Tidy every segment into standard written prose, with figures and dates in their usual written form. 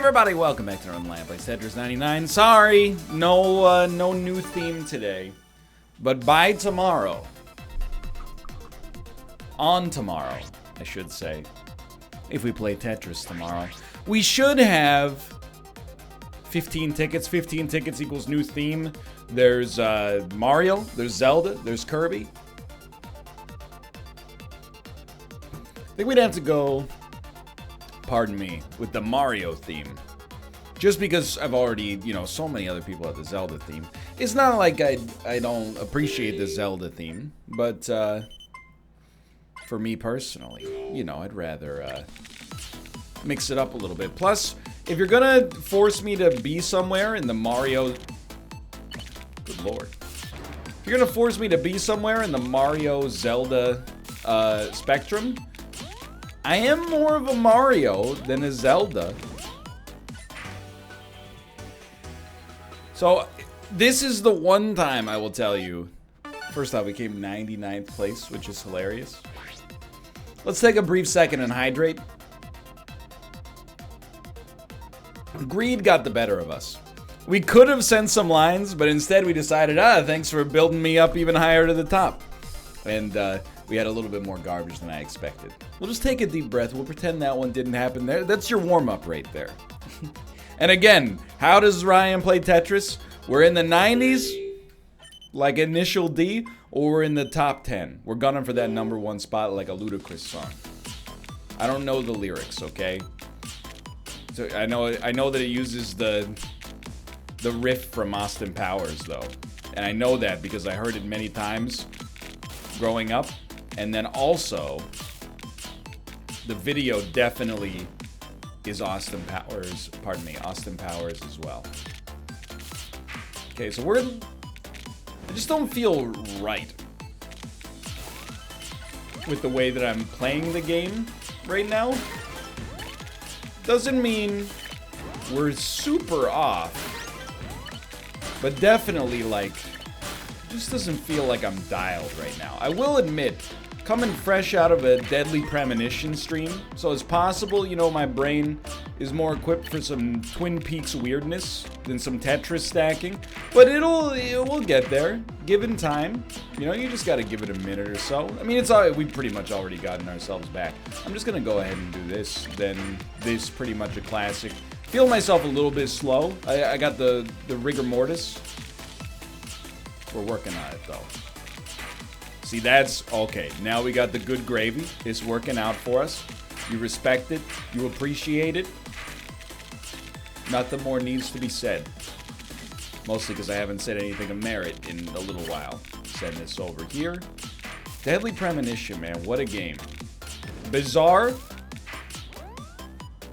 everybody, welcome back to Northernlion. Plays Tetris 99. Sorry, no new theme today. But by tomorrow, on tomorrow, I should say, if we play Tetris tomorrow, we should have 15 tickets. 15 tickets equals new theme. There's Mario, there's Zelda, there's Kirby. I think we'd have to go, pardon me, with the Mario theme. Just because I've already, so many other people have the Zelda theme. It's not like I don't appreciate the Zelda theme, but for me personally, I'd rather mix it up a little bit. Plus, if you're gonna force me to be somewhere in the Mario... Good lord. If you're gonna force me to be somewhere in the Mario Zelda spectrum, I am more of a Mario than a Zelda. So, this is the one time I will tell you. First off, we came 99th place, which is hilarious. Let's take a brief second and hydrate. Greed got the better of us. We could have sent some lines, but instead we decided, thanks for building me up even higher to the top. And we had a little bit more garbage than I expected. We'll just take a deep breath. We'll pretend that one didn't happen there. That's your warm-up right there. And again, how does Ryan play Tetris? We're in the 90s, like Initial D, or we're in the top 10. We're gunning for that #1 spot like a Ludacris song. I don't know the lyrics, okay? So I know that it uses the riff from Austin Powers, though. And I know that because I heard it many times growing up. And then also, the video definitely is Austin Powers as well. Okay, so I just don't feel right with the way that I'm playing the game right now. Doesn't mean we're super off, but definitely, it just doesn't feel like I'm dialed right now. I will admit, coming fresh out of a Deadly Premonition stream, so it's possible, my brain is more equipped for some Twin Peaks weirdness than some Tetris stacking, but it will get there, given time. You just gotta give it a minute or so. I mean, we've pretty much already gotten ourselves back. I'm just gonna go ahead and do this, then this pretty much a classic. Feel myself a little bit slow. I got the rigor mortis. We're working on it, though. See, that's okay. Now we got the good gravy. It's working out for us. You respect it. You appreciate it. Nothing more needs to be said. Mostly because I haven't said anything of merit in a little while. Send this over here. Deadly Premonition, man. What a game. Bizarre.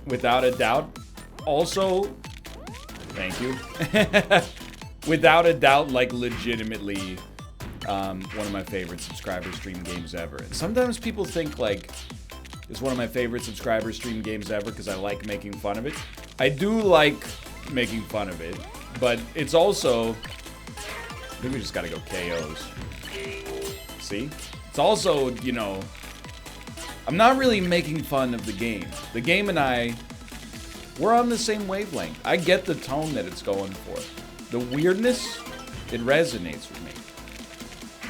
Without a doubt. Also, thank you. Without a doubt, legitimately... one of my favorite subscriber stream games ever. And sometimes people think it's one of my favorite subscriber stream games ever because I like making fun of it. I do like making fun of it, but it's also... I think we just gotta go KOs. See? It's also, I'm not really making fun of the game. The game and I, we're on the same wavelength. I get the tone that it's going for. The weirdness, it resonates with me.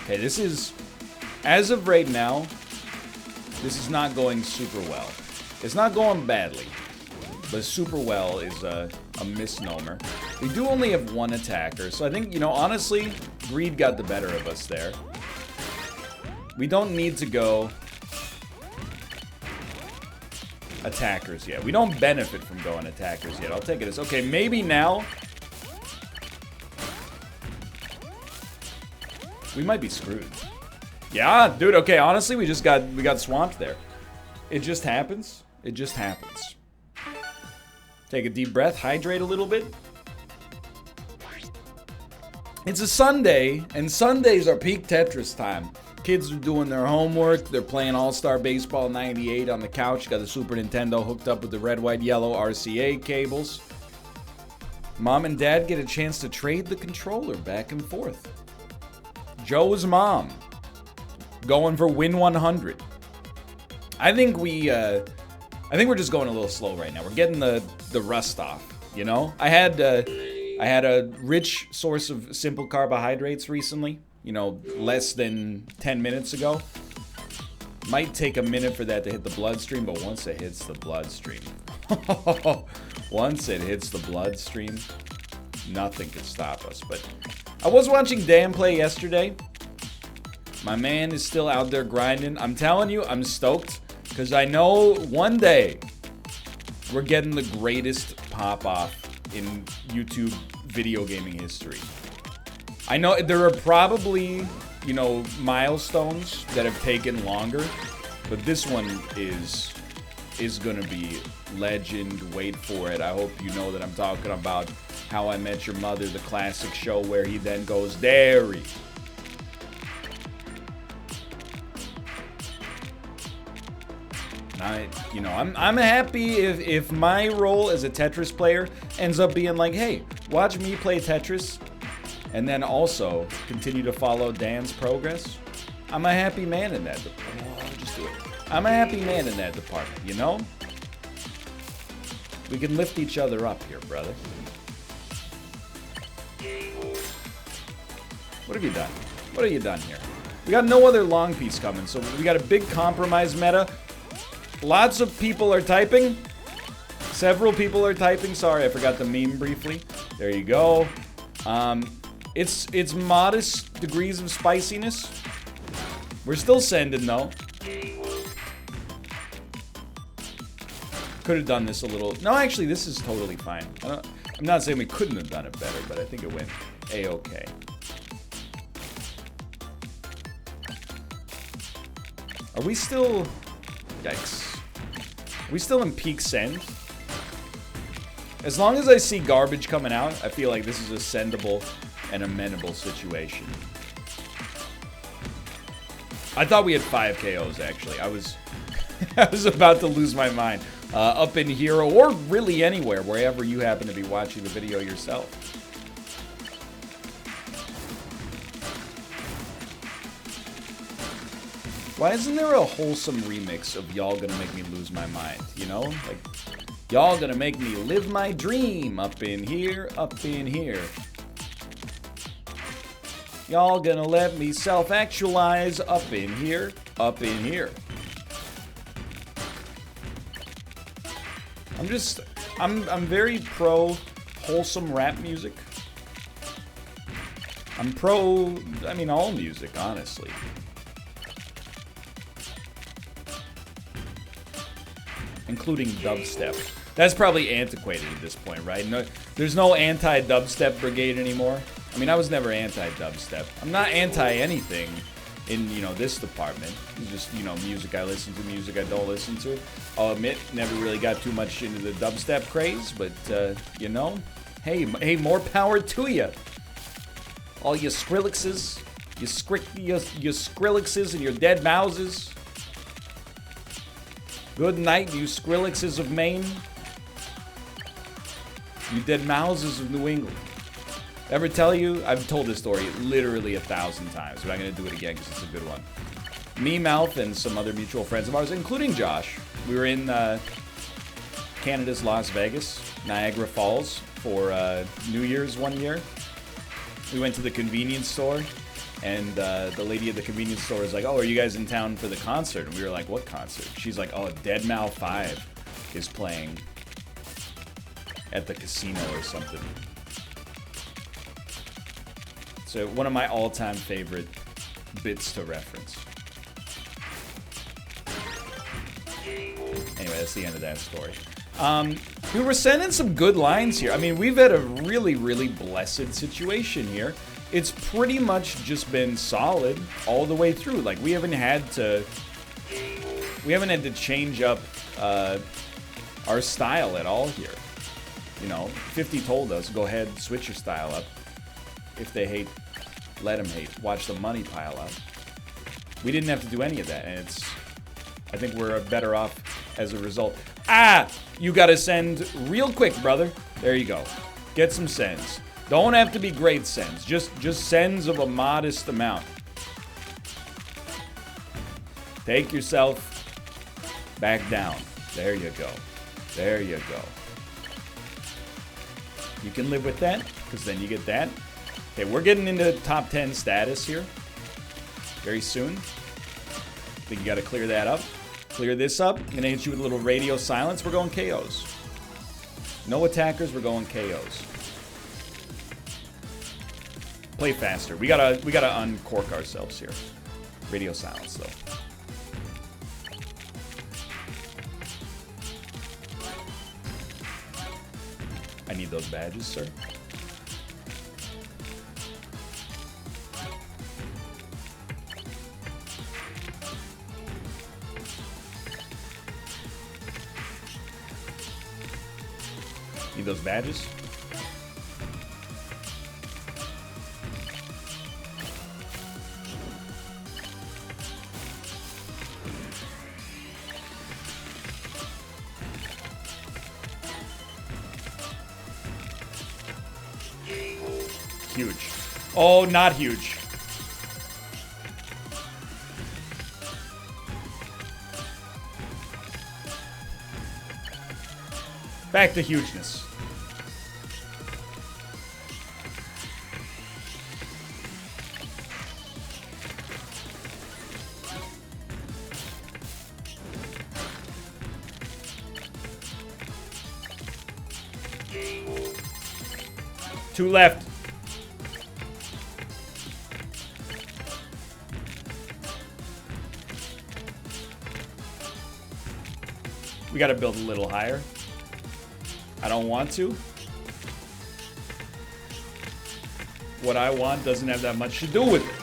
Okay, this is, as of right now, this is not going super well. It's not going badly, but super well is a misnomer. We do only have one attacker, so I think, honestly, greed got the better of us there. We don't need to go attackers yet. We don't benefit from going attackers yet. I'll take it as, okay, maybe now... We might be screwed. Yeah, dude, okay, honestly, we got swamped there. It just happens. It just happens. Take a deep breath, hydrate a little bit. It's a Sunday, and Sundays are peak Tetris time. Kids are doing their homework, they're playing All-Star Baseball 98 on the couch, got the Super Nintendo hooked up with the red, white, yellow RCA cables. Mom and Dad get a chance to trade the controller back and forth. Joe's mom going for win 100. I think we I think we're just going a little slow right now. We're getting the rust off, you know? I had a rich source of simple carbohydrates recently, you know, less than 10 minutes ago. Might take a minute for that to hit the bloodstream, but once it hits the bloodstream, once it hits the bloodstream, nothing can stop us. But I was watching Dan play yesterday. My man is still out there grinding. I'm telling you, I'm stoked because I know one day we're getting the greatest pop-off in YouTube video gaming history. I know there are probably, you know, milestones that have taken longer, but this one is gonna be legend. Wait for it. I hope you know that I'm talking about How I Met Your Mother, the classic show where he then goes, Derry. I'm happy if my role as a Tetris player ends up being like, hey, watch me play Tetris, and then also continue to follow Dan's progress. I'm a happy man in that department. Oh, just do it. I'm a happy man in that department, you know? We can lift each other up here, brother. What have you done? What have you done here? We got no other long piece coming, so we got a big compromise meta. Lots of people are typing. Several people are typing. Sorry, I forgot the meme briefly. There you go. It's modest degrees of spiciness. We're still sending though. Could have done this a little. No, actually, this is totally fine. I'm not saying we couldn't have done it better, but I think it went a-okay. Are we still? Yikes. Are we still in peak send? As long as I see garbage coming out, I feel like this is a sendable and amenable situation. I thought we had 5 KOs, actually. I was about to lose my mind. Up in here, or really anywhere, wherever you happen to be watching the video yourself. Why isn't there a wholesome remix of Y'all Gonna Make Me Lose My Mind? You know? Like, y'all gonna make me live my dream up in here, up in here. Y'all gonna let me self-actualize up in here, up in here. I'm very pro wholesome rap music. I'm pro, I mean, all music, honestly. Including dubstep. That's probably antiquated at this point, right? No, there's no anti-dubstep brigade anymore. I mean, I was never anti-dubstep. I'm not anti-anything in, you know, this department. It's just, you know, music I listen to, music I don't listen to. I'll admit, never really got too much into the dubstep craze, but, you know, hey, more power to you. All you Skrillexes, you Skrillexes and your dead mouses. Good night, you Skrillexes of Maine. You dead mouses of New England. Ever tell you? I've told this story literally 1,000 times, but I'm going to do it again because it's a good one. Me, Mouth, and some other mutual friends of ours, including Josh, we were in Canada's Las Vegas, Niagara Falls, for New Year's one year. We went to the convenience store, and the lady at the convenience store was like, oh, are you guys in town for the concert? And we were like, what concert? She's like, oh, Deadmau 5 is playing at the casino or something. So one of my all-time favorite bits to reference. Anyway, that's the end of that story. We were sending some good lines here. I mean, we've had a really, really blessed situation here. It's pretty much just been solid all the way through. Like, we haven't had to change up our style at all here. You know, 50 told us, go ahead, switch your style up. If they hate, let them hate. Watch the money pile up. We didn't have to do any of that, and I think we're better off as a result. Ah! You gotta send real quick, brother. There you go. Get some sends. Don't have to be great sends. Just sends of a modest amount. Take yourself back down. There you go. There you go. You can live with that, because then you get that. Okay, we're getting into top 10 status here. Very soon. I think you got to clear that up. Clear this up. I'm going to hit you with a little radio silence. We're going KOs. No attackers, we're going KOs. Play faster. We gotta uncork ourselves here. Radio silence, though. I need those badges, sir. Need those badges? Huge. Oh, not huge. Back to hugeness. Two left. We gotta build a little higher. I don't want to. What I want doesn't have that much to do with it.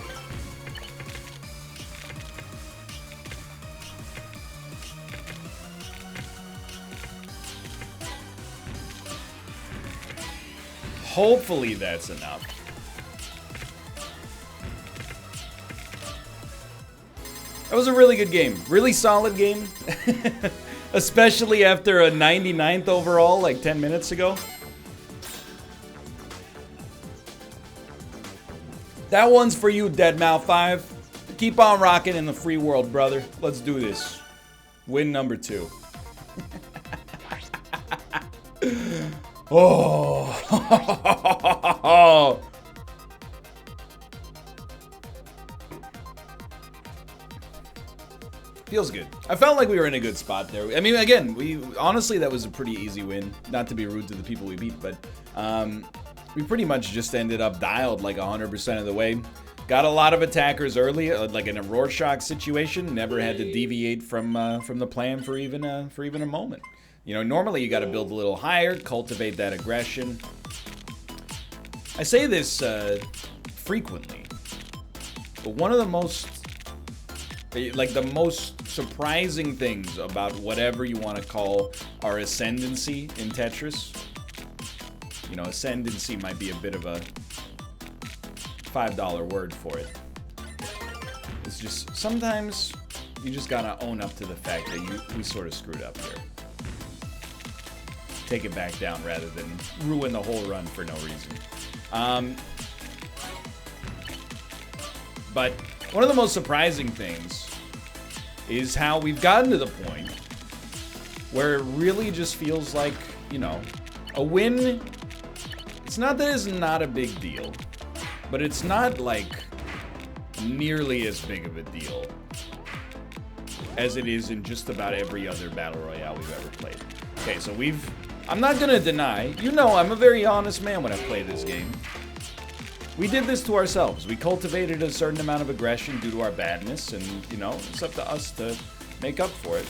Hopefully that's enough. That was a really good game. Really solid game. Especially after a 99th overall like 10 minutes ago. That one's for you, Deadmau5. Keep on rocking in the free world, brother. Let's do this. Win number 2. Oh. Feels good. I felt like we were in a good spot there. I mean, again, honestly, that was a pretty easy win. Not to be rude to the people we beat, but we pretty much just ended up dialed like 100% of the way. Got a lot of attackers early, like in a Rorschach situation. Never had to deviate from the plan for even a moment. You know, normally you got to build a little higher, cultivate that aggression. I say this frequently, but one of the most surprising things about whatever you want to call our ascendancy in Tetris. You know, ascendancy might be a bit of a $5 word for it. It's just, sometimes you just gotta own up to the fact that we sort of screwed up here. Take it back down rather than ruin the whole run for no reason. But one of the most surprising things is how we've gotten to the point where it really just feels like, you know, a win. It's not that it's not a big deal, but it's not like nearly as big of a deal as it is in just about every other Battle Royale we've ever played. Okay, so I'm not gonna deny, you know I'm a very honest man when I play this game. We did this to ourselves. We cultivated a certain amount of aggression due to our badness, and, you know, it's up to us to make up for it.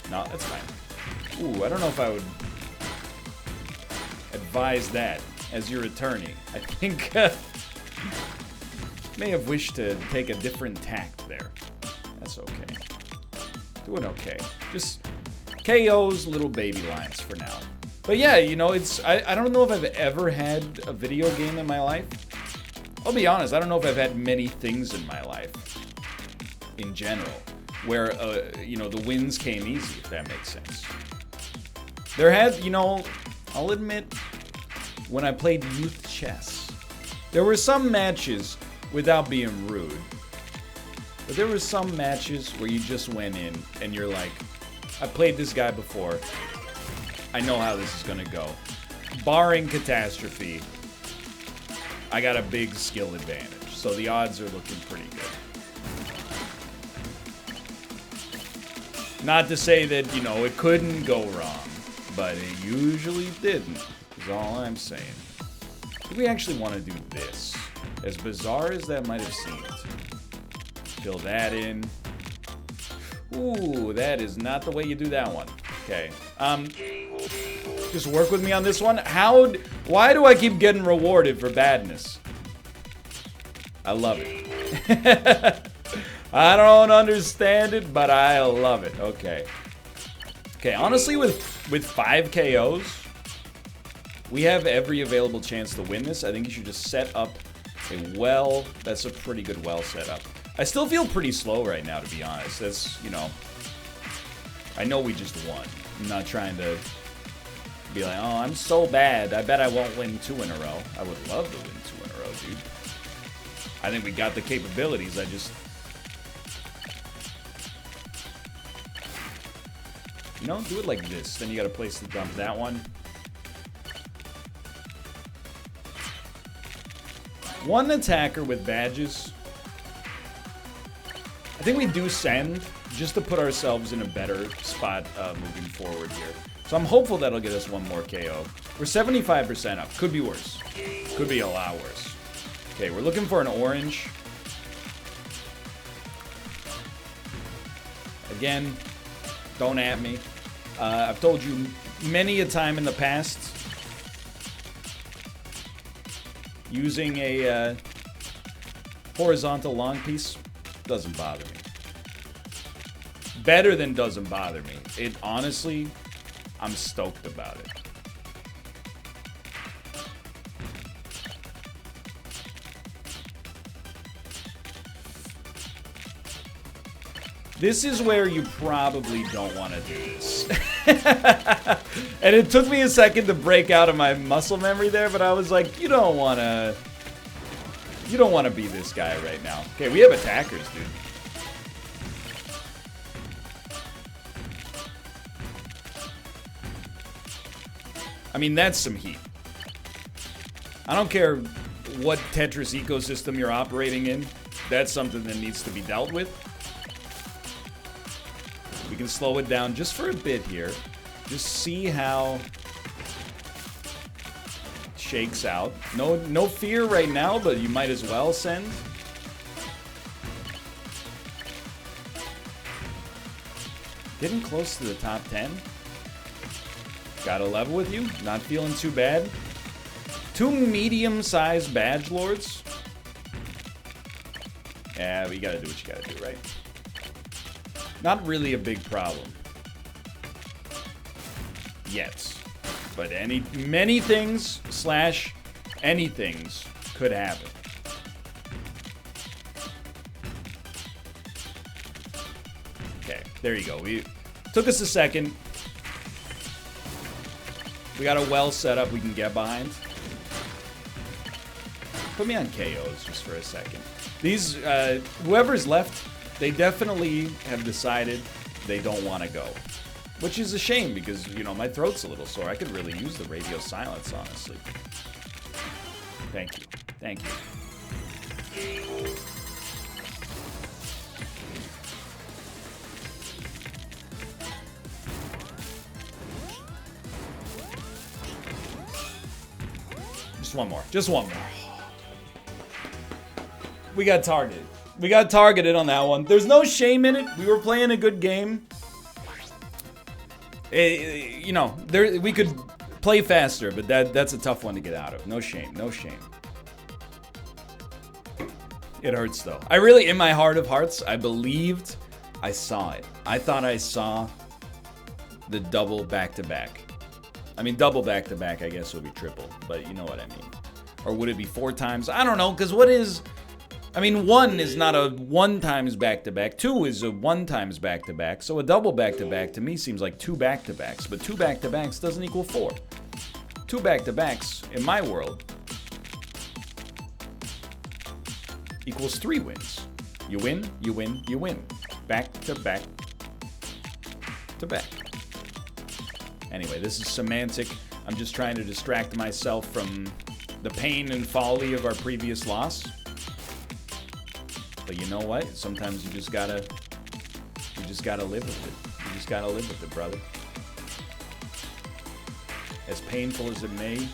No, that's fine. Ooh, I don't know if I would advise that as your attorney. I think may have wished to take a different tact there. That's okay. Doing okay. Just KO's little baby lines for now. But yeah, you know, I don't know if I've ever had a video game in my life. I'll be honest, I don't know if I've had many things in my life, in general, where, you know, the wins came easy, if that makes sense. There had, you know, I'll admit, when I played youth chess, there were some matches, without being rude, But there were some matches where you just went in and you're like, I played this guy before. I know how this is gonna go. Barring catastrophe, I got a big skill advantage. So the odds are looking pretty good. Not to say that, you know, it couldn't go wrong, but it usually didn't, is all I'm saying. Do we actually want to do this? As bizarre as that might have seemed. Fill that in. Ooh, that is not the way you do that one. Okay. Just work with me on this one. Why do I keep getting rewarded for badness? I love it. I don't understand it, but I love it. Okay. Okay, honestly, with 5 KOs, we have every available chance to win this. I think you should just set up that's a pretty good well setup. I still feel pretty slow right now, to be honest. That's, you know, I know we just won. I'm not trying to be like, oh, I'm so bad. I bet I won't win 2 in a row. I would love to win 2 in a row, dude. I think we got the capabilities. You know, do it like this. Then you got a place to dump that one. One attacker with badges. I think we do send just to put ourselves in a better spot moving forward here. So I'm hopeful that'll get us 1 more KO. We're 75% up. Could be worse. Could be a lot worse. Okay, we're looking for an orange. Again, don't at me. I've told you many a time in the past, using a horizontal long piece doesn't bother me. Better than doesn't bother me. It honestly, I'm stoked about it. This is where you probably don't want to do this. And it took me a second to break out of my muscle memory there, but I was like, you don't want to be this guy right now. Okay, we have attackers, dude. I mean, that's some heat. I don't care what Tetris ecosystem you're operating in. That's something that needs to be dealt with. We can slow it down just for a bit here. Just see how it shakes out. No fear right now, but you might as well send. Getting close to the top 10. Got a level with you. Not feeling too bad. 2 medium-sized badge lords. Yeah, but you gotta do what you gotta do, right? Not really a big problem. Yet. But many things / anythings could happen. Okay, there you go. We took us a second. We got a well set up we can get behind. Put me on KOs just for a second. These, whoever's left, they definitely have decided they don't want to go. Which is a shame because, you know, my throat's a little sore. I could really use the radio silence, honestly. Thank you. Thank you. Just one more. Just one more. We got targeted. We got targeted on that one. There's no shame in it. We were playing a good game. You know, we could play faster, but that's a tough one to get out of. No shame. No shame. It hurts, though. I really, in my heart of hearts, I believed I saw it. I thought I saw the double back-to-back. I mean, double back-to-back, I guess, would be triple, but you know what I mean. Or would it be 4 times? I don't know, because what is... I mean, 1 is not a 1 times back-to-back. 2 is a 1 times back-to-back. So a double back-to-back to me seems like 2 back-to-backs. But 2 back-to-backs doesn't equal 4. 2 back-to-backs, in my world, equals 3 wins. You win, you win, you win. Back to back to back. Anyway, this is semantic. I'm just trying to distract myself from the pain and folly of our previous loss. But you know what? Sometimes you just gotta live with it. You just gotta live with it, brother. As painful as it may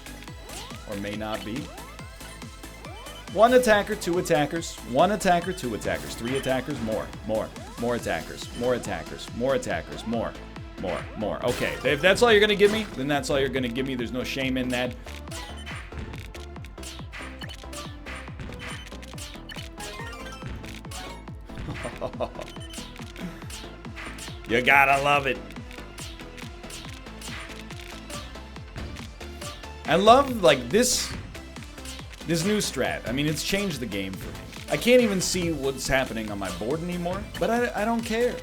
or may not be. One attacker, two attackers. One attacker, two attackers. Three attackers, more. More attackers. More attackers. More attackers. More. Okay, if that's all you're gonna give me, then that's all you're gonna give me. There's no shame in that. You gotta love it. I love, like, this new strat. I mean, it's changed the game for me. I can't even see what's happening on my board anymore, but I don't care.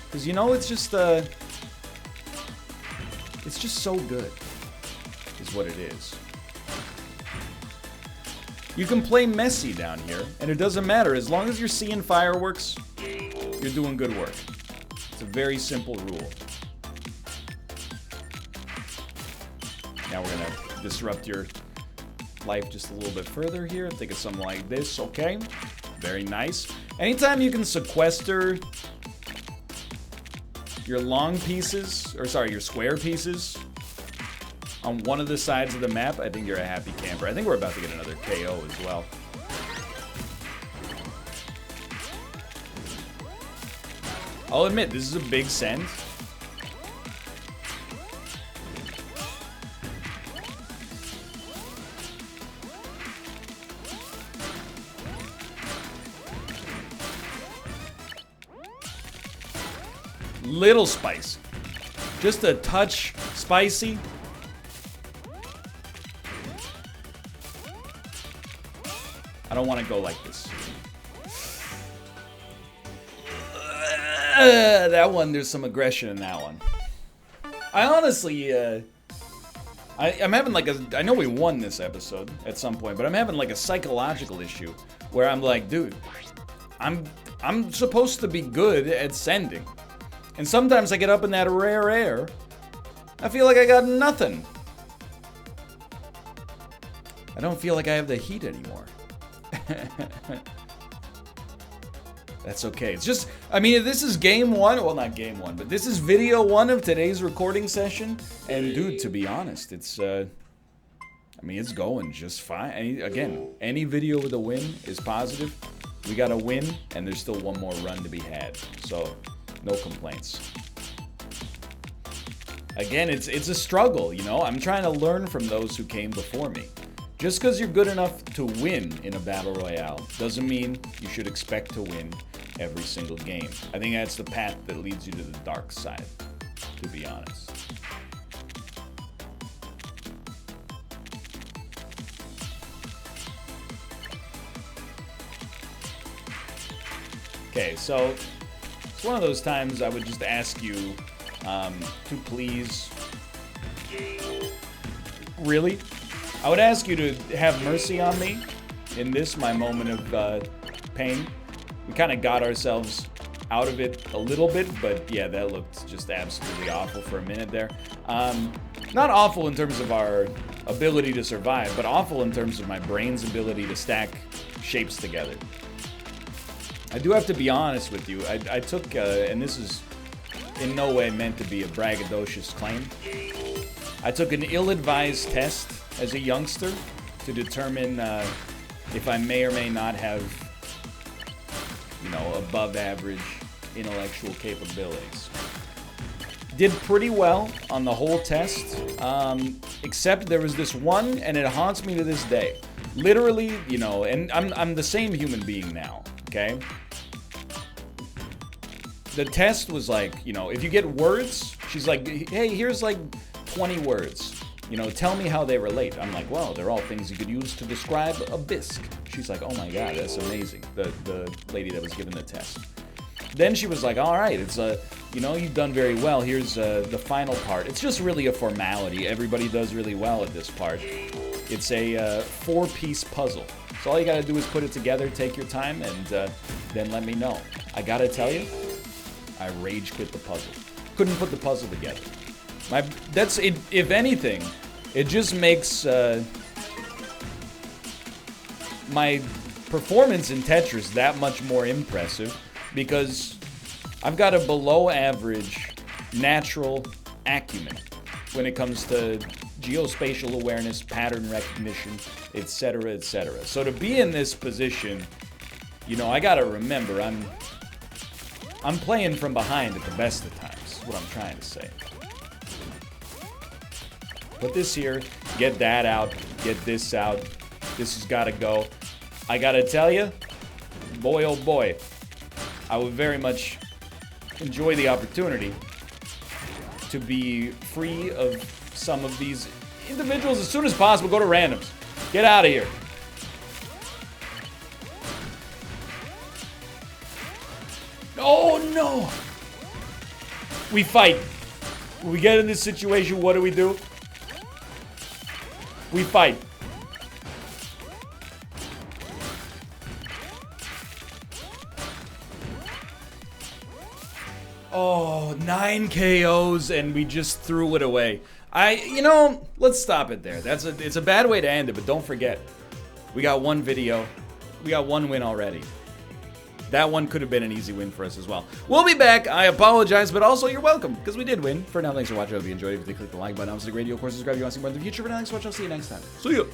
Because, you know, it's just so good, is what it is. You can play messy down here, and it doesn't matter. As long as you're seeing fireworks, you're doing good work. It's a very simple rule. Now we're gonna disrupt your life just a little bit further here. Think of something like this, okay? Very nice. Anytime you can sequester your long pieces, or sorry, your square pieces on one of the sides of the map, I think you're a happy camper. I think we're about to get another KO as well. I'll admit, this is a big send. Little spicy. Just a touch spicy. I don't want to go like this. That one, there's some aggression in that one. I honestly, I'm having like I know we won this episode at some point, but I'm having like a psychological issue where I'm like, dude, I'm supposed to be good at sending. And sometimes I get up in that rare air, I feel like I got nothing. I don't feel like I have the heat anymore. That's okay. It's just, I mean, this is game one. Well, not game one, but this is video one of today's recording session. And dude, to be honest, it's, I mean, it's going just fine. Any video with a win is positive. We got a win, and there's still one more run to be had. So, no complaints. Again, it's a struggle, you know? I'm trying to learn from those who came before me. Just because you're good enough to win in a battle royale doesn't mean you should expect to win every single game. I think that's the path that leads you to the dark side, to be honest. Okay, so it's one of those times I would just ask you to please... Really? I would ask you to have mercy on me in this, my moment of pain. We kind of got ourselves out of it a little bit, but yeah, that looked just absolutely awful for a minute there. Not awful in terms of our ability to survive, but awful in terms of my brain's ability to stack shapes together. I do have to be honest with you. I took, and this is in no way meant to be a braggadocious claim, I took an ill-advised test as a youngster to determine if I may or may not have, you know, above average intellectual capabilities. Did pretty well on the whole test, except there was this one, and it haunts me to this day. Literally, you know, and I'm the same human being now, okay? The test was like, you know, if you get words, she's like, hey, here's like 20 words. You know, tell me how they relate. I'm like, well, they're all things you could use to describe a bisque. She's like, oh my god, that's amazing. The lady that was given the test. Then she was like, all right, it's you know, you've done very well. Here's the final part. It's just really a formality. Everybody does really well at this part. It's a 4-piece puzzle. So all you gotta do is put it together, take your time, and then let me know. I gotta tell you, I rage quit the puzzle. Couldn't put the puzzle together. That's it. If anything, it just makes my performance in Tetris that much more impressive, because I've got a below average natural acumen when it comes to geospatial awareness, pattern recognition, etc., etc. So to be in this position, you know, I gotta remember I'm playing from behind at the best of times, is what I'm trying to say. Put this here, get that out, get this out. This has gotta go. I gotta tell you, boy oh boy, I would very much enjoy the opportunity to be free of some of these individuals as soon as possible. Go to randoms. Get out of here. Oh no! We fight. When we get in this situation, what do? We fight. Oh, 9 KOs and we just threw it away. You know, let's stop it there. It's a bad way to end it, but don't forget, we got one video. We got one win already. That one could have been an easy win for us as well. We'll be back. I apologize, but also you're welcome, because we did win. For now, thanks for watching. I hope you enjoyed it. If you click the like button, obviously, radio, of course, subscribe if you want to see more in the future. For now, thanks for watching. I'll see you next time. See ya.